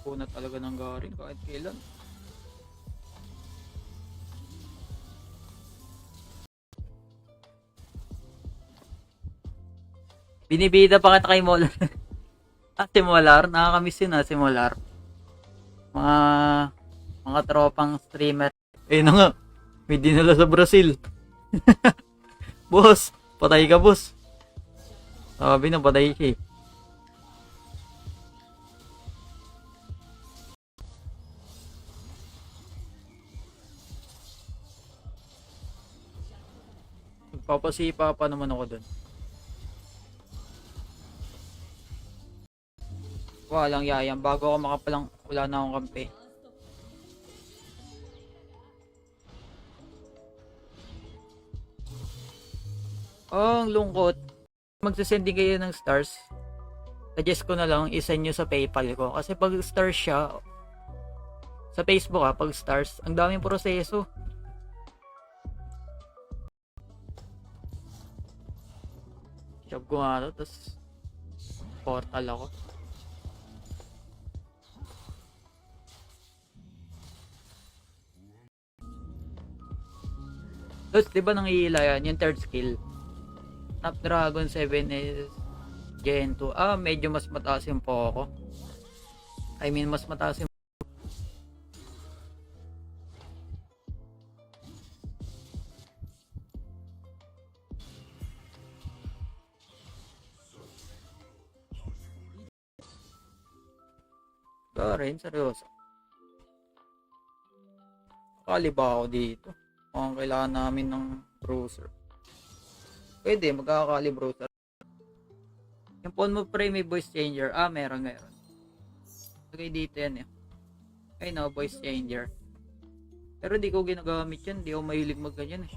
Una talaga ng Garen kahit kailan. Binibida pa kita kay Molar. Si Molar, nakakamiss yun si Molar. Mga mga tropang streamer. Na nga, may dinala sa Brazil. Boss, patay ka boss. Sabi na patay siya. Magpapasipa pa naman ako dun. Walang yayang. Bago ako makapalang, wala na akong kampi. Oh, ang lungkot. Magsasending kayo ng stars. Suggest ko na lang isend nyo sa PayPal ko. Kasi pag stars siya, sa Facebook pag stars, ang daming proseso. Job ko nga to, tapos portal ako. Tapos diba nang iila yan, yung third skill. Snapdragon 7 is Gen 2. Medyo mas mataas yung Poco. I mean, mas mataas yung rin, seryoso. Kaliba ako dito. Kung kailangan namin ng browser. Pwede, magkakakali browser. Yung phone mo pre, may voice changer. Meron ngayon. Lagay dito yan eh. No, voice changer. Pero di ko ginagamit yan. Di ako mahilig magganyan eh.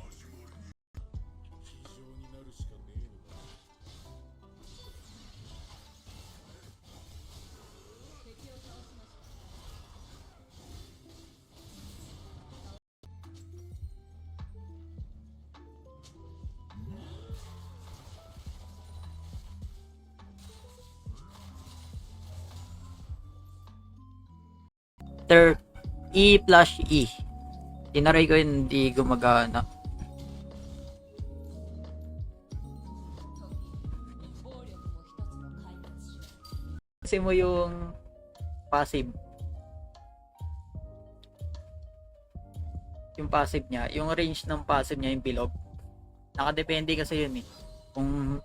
E+E. Tinaray ko yun, hindi gumagana. Kasi mo yung passive. Yung passive niya, yung range ng passive niya yung bilog. Nakadepende kasi yun eh. Kung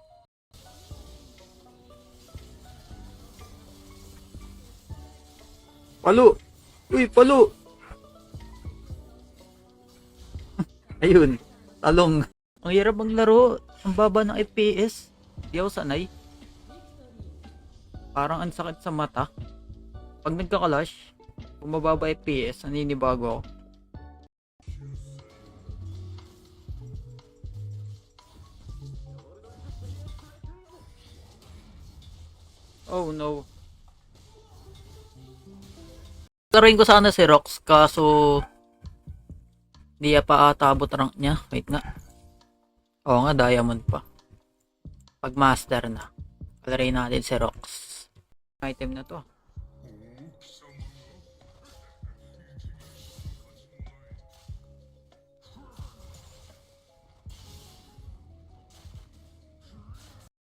palo! Uy, palo! Ayun, talong. Ang hirap maglaro. Ang baba ng FPS. Di ako sanay. Parang ang sakit sa mata. Pag nagka-clash, kung mababa FPS, naninibago ako. Oh no. Laruin ko sana si Rox, kaso di pa atabot rank niya. Wait nga. Oo nga, diamond pa. Pag master na, laruin natin si Rox. Item na to.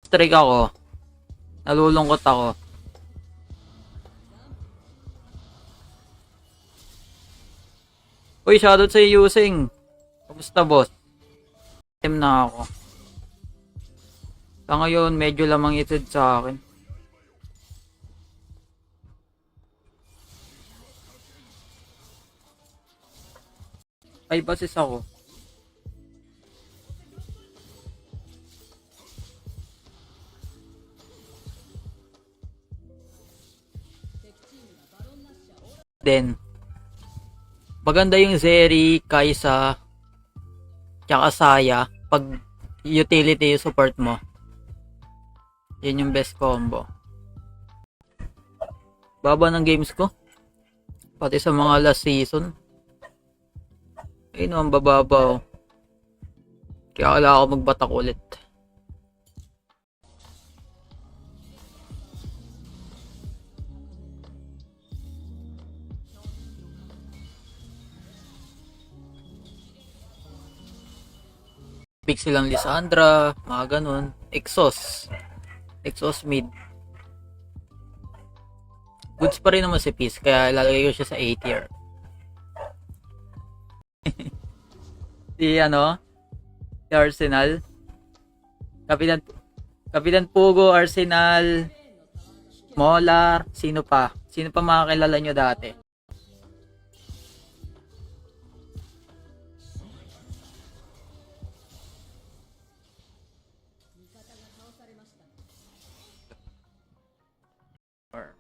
Strike ako. Nalulungkot ako. Uy, shoutout sa using. Kamusta boss? Team na ako. Sa ngayon, medyo lamang isid sa akin. Ay, basis ako. Then, maganda yung Zeri kaysa tsaka Saya pag utility yung support mo. Yan yung best combo. Baba ng games ko. Pati sa mga last season. Ayun ang bababaw. Kaya kailangan ako magbatak ulit. Pick silang Lissandra, mga ganun. Exos mid. Goods pa rin naman si Peace, kaya ilalagay ko siya sa A tier. Si Arsenal. Kapitan, Kapitan Pugo, Arsenal, Molar, sino pa? Sino pa makakilala nyo dati? Or,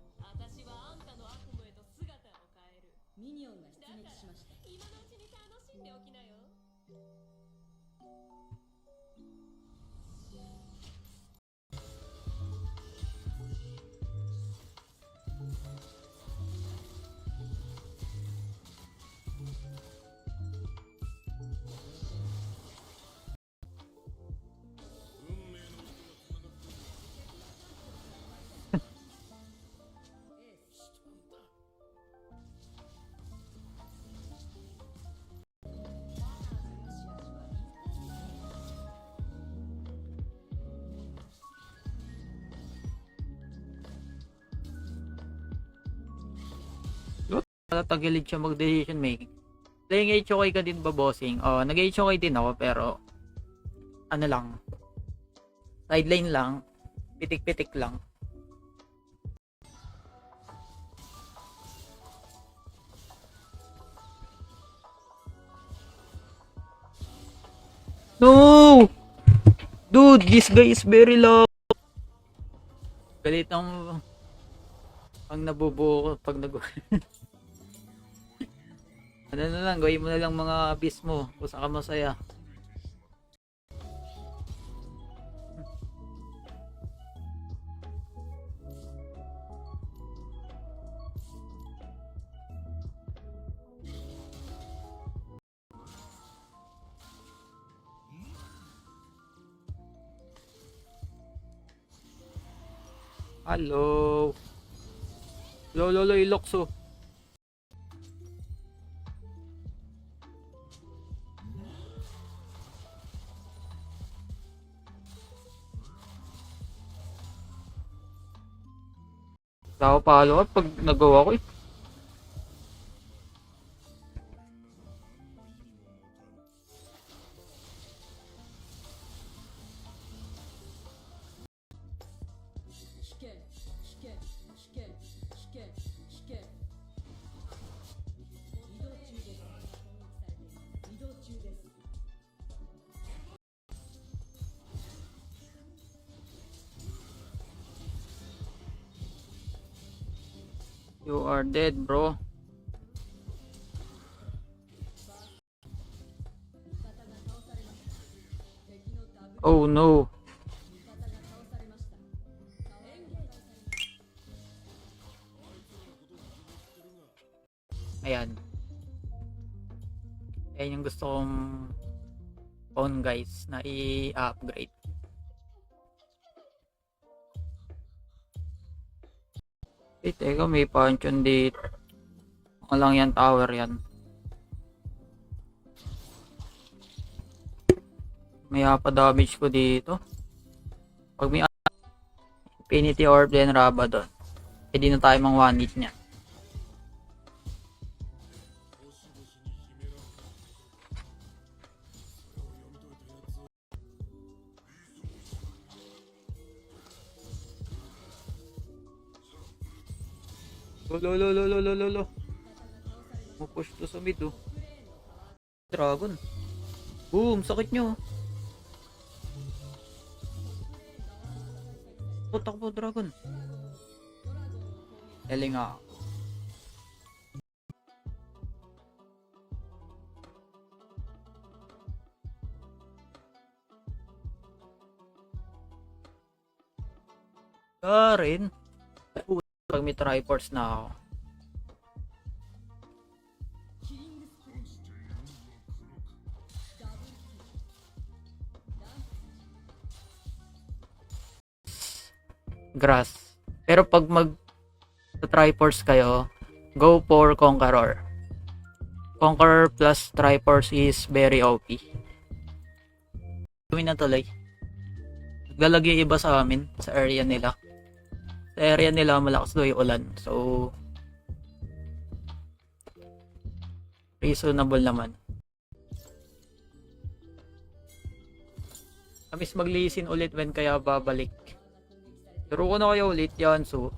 tagilid siya mag-decision making. Playing HOK ka din ba, bossing? Oh, nag-HOK din ako, pero ano lang, sideline lang, pitik-pitik lang. No! Dude, this guy is very low. Galit ang nabubuo pag nag ano na lang, gawin mo na lang mga abyss mo kung saan ka masaya. Hello. Lolo Ilokso. Tao palo pag nagawa ko eh. You are dead, bro. Oh no. Ayan. Ayan yung gusto kong phone, guys, na i-upgrade. Eh, teka, may punch-on dito. Ano lang yan, tower yan. May pa damage ko dito. Pag may Infinity Orb then Rabadon, eh di na tayo mang one hit niya. Lolo. Push to sa mid, oh. Dragon. Boom, sakit nyo. Takbo, dragon. Eling nga. Rin. Pag may triports na ako. Grass. Pero pag triforce kayo, go for Conqueror. Conqueror plus triforce is very OP. Kami na tuloy. Naglalagay iba sa amin, sa area nila. Sa area nila, malakas daw yung ulan. So, reasonable naman. Kamis maglisin ulit when kaya babalik. Turo ko na kayo ulit yan. So,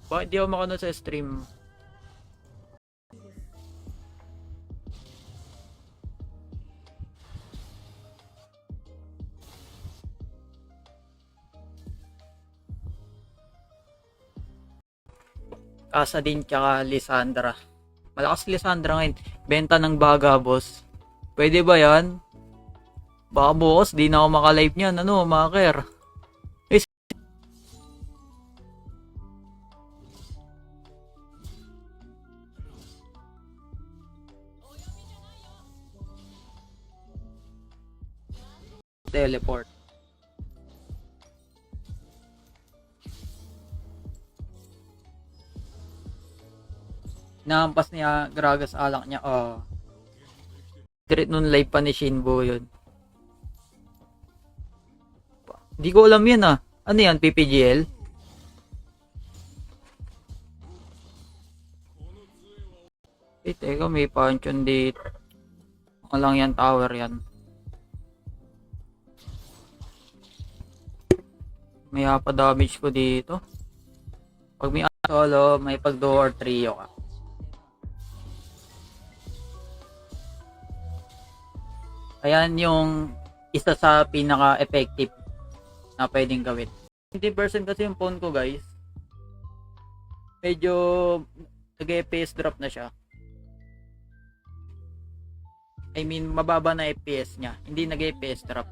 bakit di ako makano sa stream? Kasa din tsaka Lisandra. Malakas Lisandra ngayon. Benta ng baga, boss. Pwede ba yan? Baka bukas, di na ako maka-live niyan. Ano, maker? Teleport. Nahampas niya Gragas alak niya. Direct nun live pa ni Shinbo yun. Hindi ko alam yan ah. Ano yan? PPGL? Teka, may punch-on dito. Ano lang yan, tower yan. May pa damage ko dito. Pag may solo, may pag-duo or trio ka. Ayan yung isa sa pinaka-effective na pwedeng gawin. 20% kasi yung phone ko, guys. Medyo nag-FPS drop na siya. I mean, mababa na FPS niya. Hindi nag-FPS drop.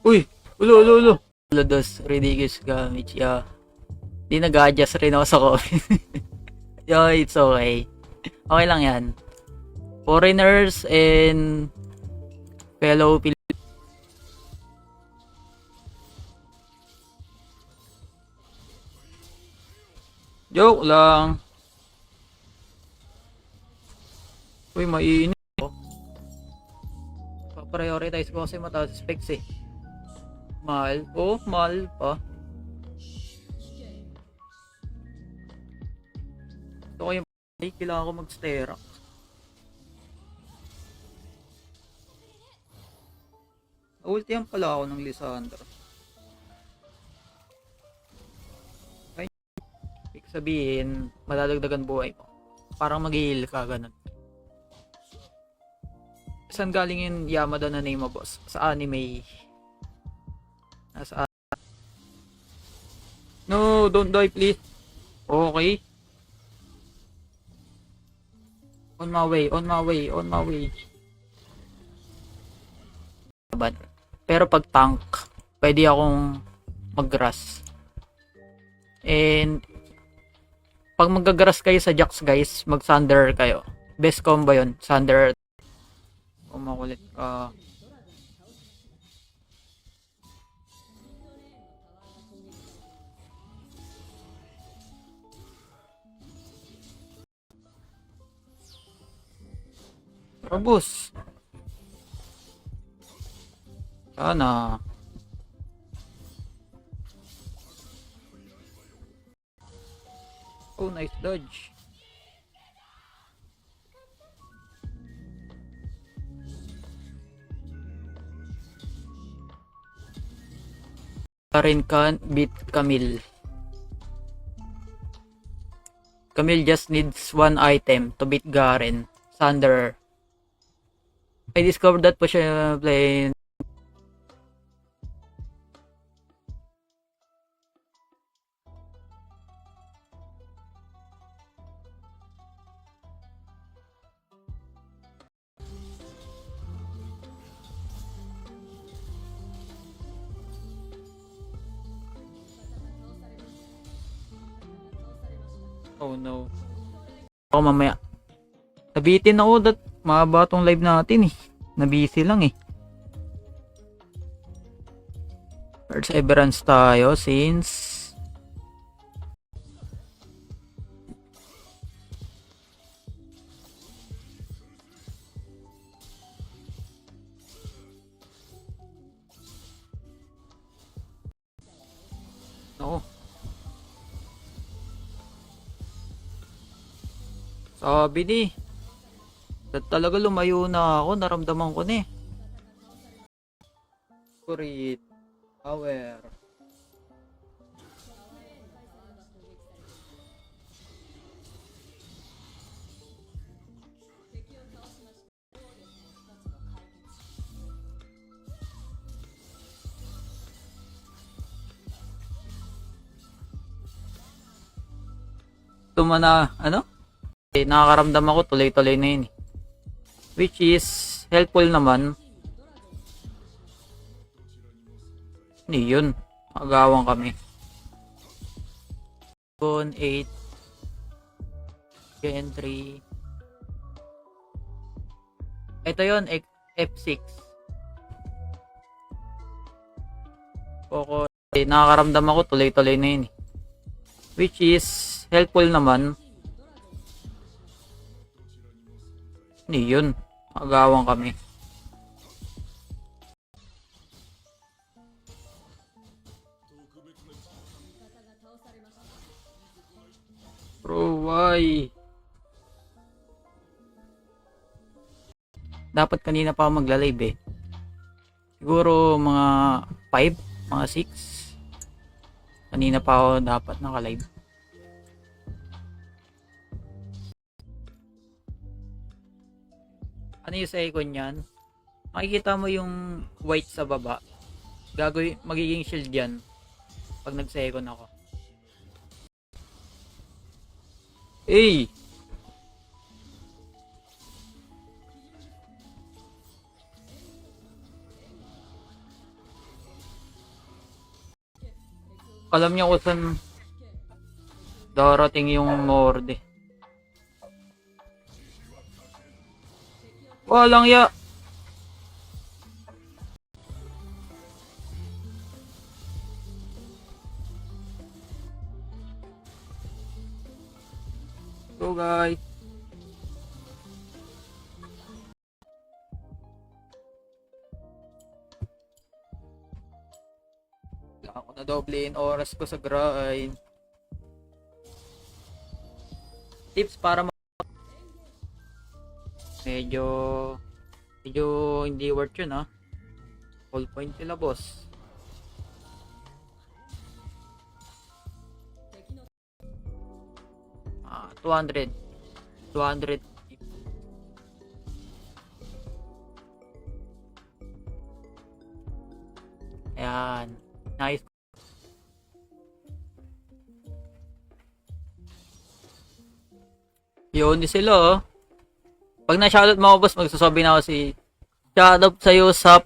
Uy! Ulo! Dos ridiculous gamit. Yeah. Di nag-adjust rin ako sa COVID. Yo, it's okay. Okay lang yan. Foreigners and fellow Philippines. Joke lang. Uy, mainit. Pa-prioritize ko kasi mataas specs eh. Mahal. Oh, mahal pa. Ito ko yung kailangan ko mag-stera. Ultihan pala ako ng Lisandra. Ay, ibig sabihin, madadagdagan buhay mo. Parang mag-heal ka, ganun. Saan galing yung Yamada na name mo, boss? Sa anime. Nasa No, don't die please. Okay. On my way. Pero pag tank, pwede akong mag-grass. And pag mag-grass kayo sa Jax, guys, mag-Thunder kayo. Best combo yun, Thunder. Makulit ka. Robus. Sana. Oh, nice dodge. Karin can beat Camille. Camille just needs one item to beat Garen. Thunder. I discovered that po siya playing. Oh no. Ako mamaya. Nabitin ako that mahaba tong live natin eh. Nabisi lang eh. Perseverance tayo since Sabi ni, talaga lumayo na ako, naramdaman ko na eh. Kurit, power. Tumana, ano? Nakakaramdam ako tuloy-tuloy na yun eh. Which is helpful naman. Hindi yun. Agawang kami. 8 Gen 3. Ito yun, F6. Poco. Nakakaramdam ako tuloy-tuloy na yun eh. Which is helpful naman. Hindi yun. Agawang kami. Bro, why? Dapat kanina pa ako magla-live eh. Siguro mga 5, mga 6. Kanina pa ako dapat naka-live. Ano yung second yan? Makikita mo yung white sa baba. Magiging shield yan pag nag-second ako. Hey! Alam niyo kung saan darating yung morde. Walang ya. Go guys. Ako na doblein oras ko sa grind. Tips para medyo hindi worth yun ha. Full point sila boss. Ah, 200. Ayan. Nice. Yun di sila oh. Pag na-shoutout mo ako boss, magsasabi na ako shoutout sa'yo Sap.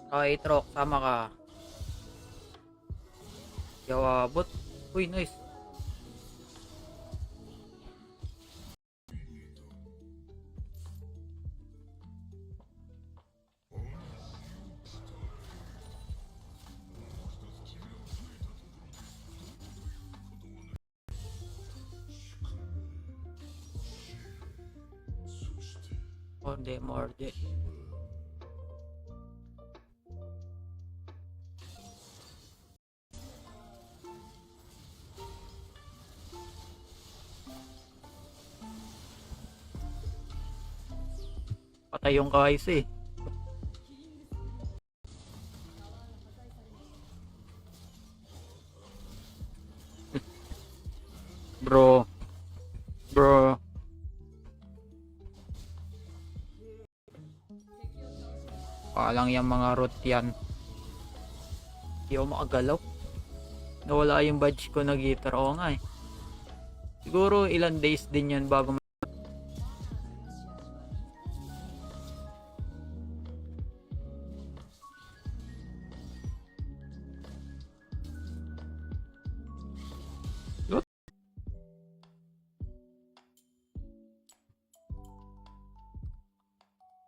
Okay, Trok, sama ka. Yawabot. Uy, nice. Morde. Patay yung Kais eh. Bro. Palang yung mga root yan. Hindi ako makagalaw. Nawala yung badge ko na guitar. Oo nga eh. Siguro ilan days din yan bago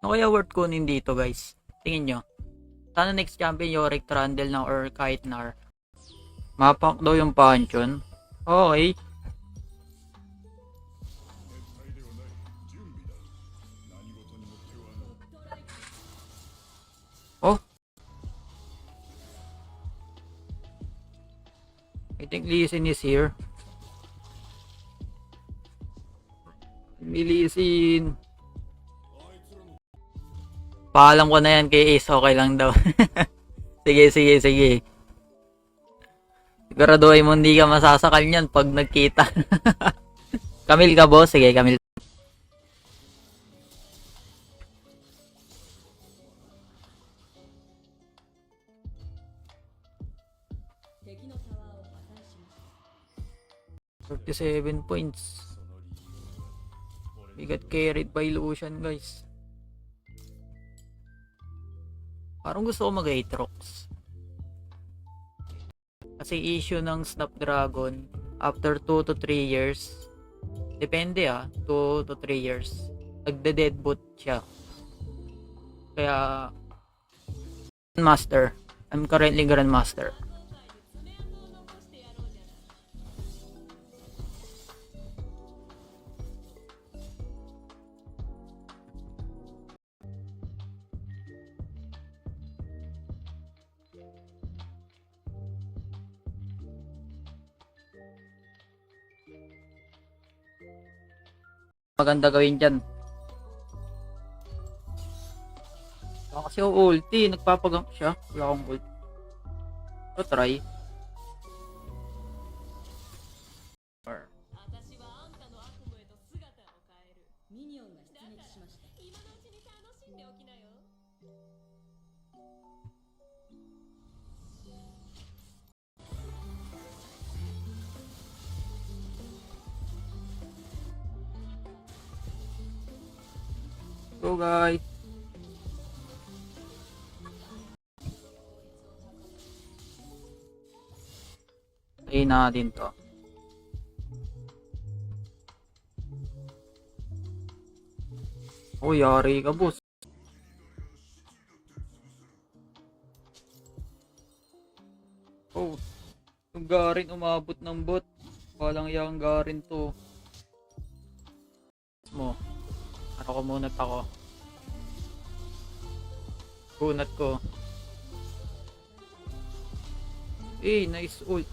ano kaya worth kunin dito guys? Tingin nyo. Sana next champion Yorick Trundle na or kahit Nar. Mapak daw yung Pantheon. Okay. think Lee Sin is here. Lee Sin. Paalam ko na yan kay Ace, okay lang daw. Sige. Siguraduhin mo hindi ka masasakal niyan pag nagkita. Camille ka, boss? Sige, Camille. $37 points. We got carried by Lucian, guys. Parang gusto ko mag-Aatrox. Kasi issue ng Snapdragon after 2 to 3 years. Depende 2 to 3 years. Nagde-deadboot siya. Kaya Grandmaster. I'm currently Grandmaster. Maganda gawin dyan. Kasi ulti, nagpapagang siya. Wala akong ult. So try. Go guys. Ayun natin to. Oh, yari ka, boss. Oh, yung Garin umabot ng bot. Walang yang Garin to. Mo. Ano ko muna ako. Kunat ko. Nice ult.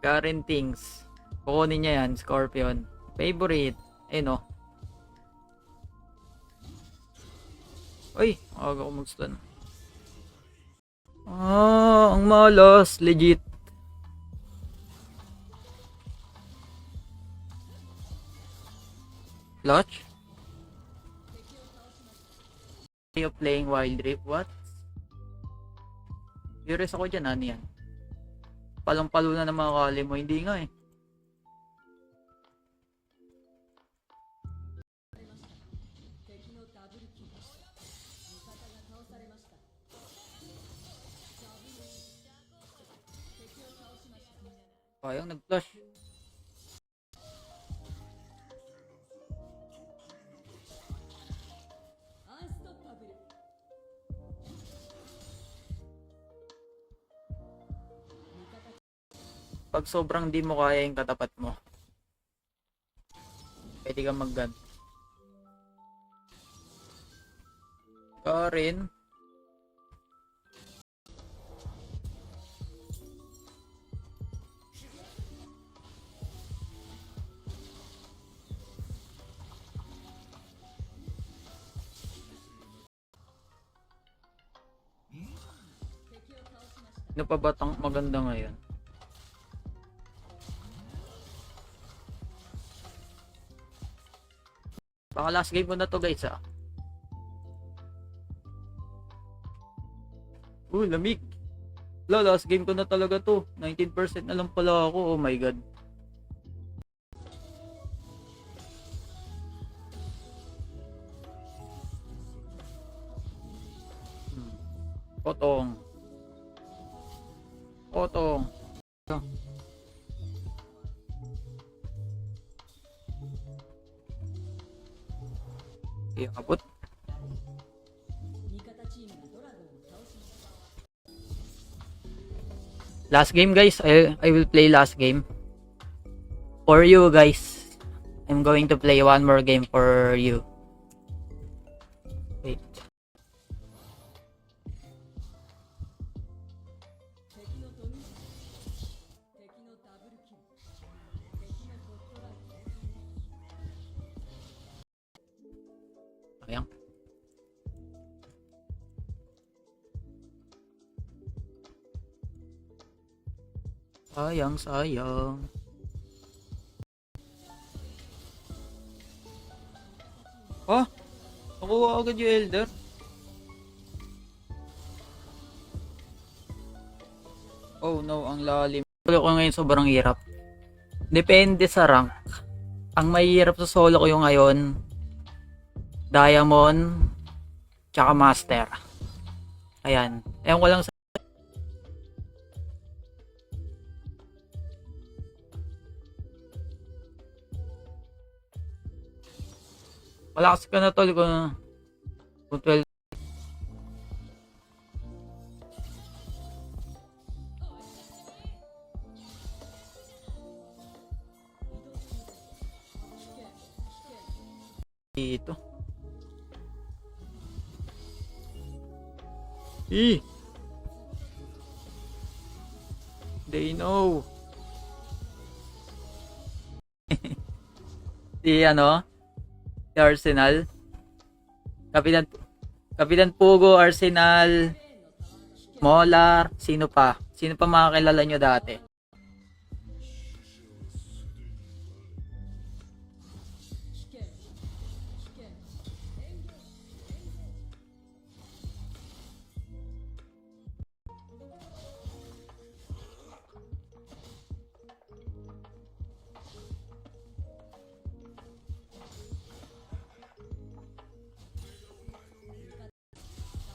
Current things. Kukunin niya yan, Scorpion. Favorite. No. Uy, aga ko mag-stun. Ang malas. Legit. Clutch? Way of playing Wild Rift. What? Curious ako dyan, ano yan? Palang-palo na ng mga kali mo. Hindi nga eh. Sayang nag-flash. Pag sobrang di mo kaya yung katapat mo, pwede kang mag-gun. Karin. Ano pa ba maganda ngayon? Baka last game ko na to, guys. Lamig. Last game ko na talaga to. 19% na lang pala ako. Oh my god. Potong. Di abot. Last game guys, I will play last game. For you guys. I'm going to play one more game for you. Wait. Ayan. Sayang, sayang. Oh, nakuha agad yung Elder. Oh no, ang lalim. Solo ko ngayon sobrang hirap. Depende sa rank. Ang mahirap sa solo ko yung ngayon, Diamond, tsaka Master. Ayan. Ewan ko lang sa... Malakas ka na tol kung 12. Dito. They know. Si ano? Si Arsenal. Kapitan Pugo, Arsenal, Molar, sino pa? Sino pa makakilala nyo dati?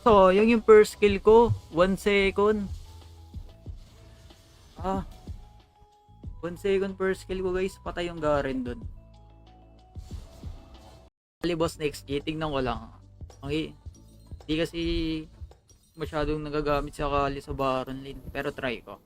So, yung first kill ko, 1 second. 1 second first kill ko guys, patay yung Garen dun. Boss next G, tingnan ko lang. Okay, hindi kasi masyadong nagagamit sa Kali sa Baron lane, pero try ko.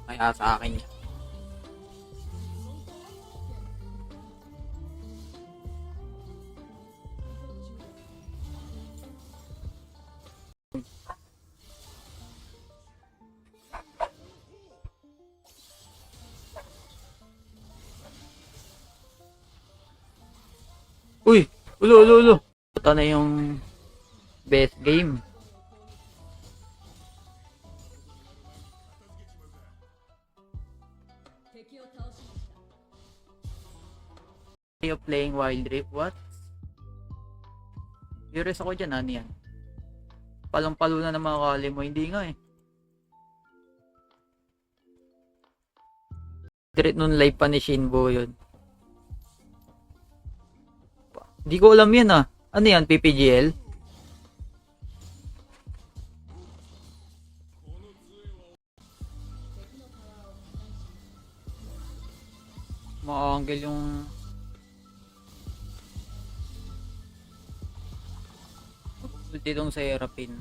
Kaya sa akin yan. Uy! Ulo! Ito na yung best game. Are you playing Wild Rift? What? Curious ako dyan, ano yan? Palong-palo na ng mga Kali mo. Hindi nga eh. Direct nun live pa ni Shinbo yun. Hindi ko alam yan ah. Ano yan? PPGL? Ma-angle yung... Ditong sa Erapin.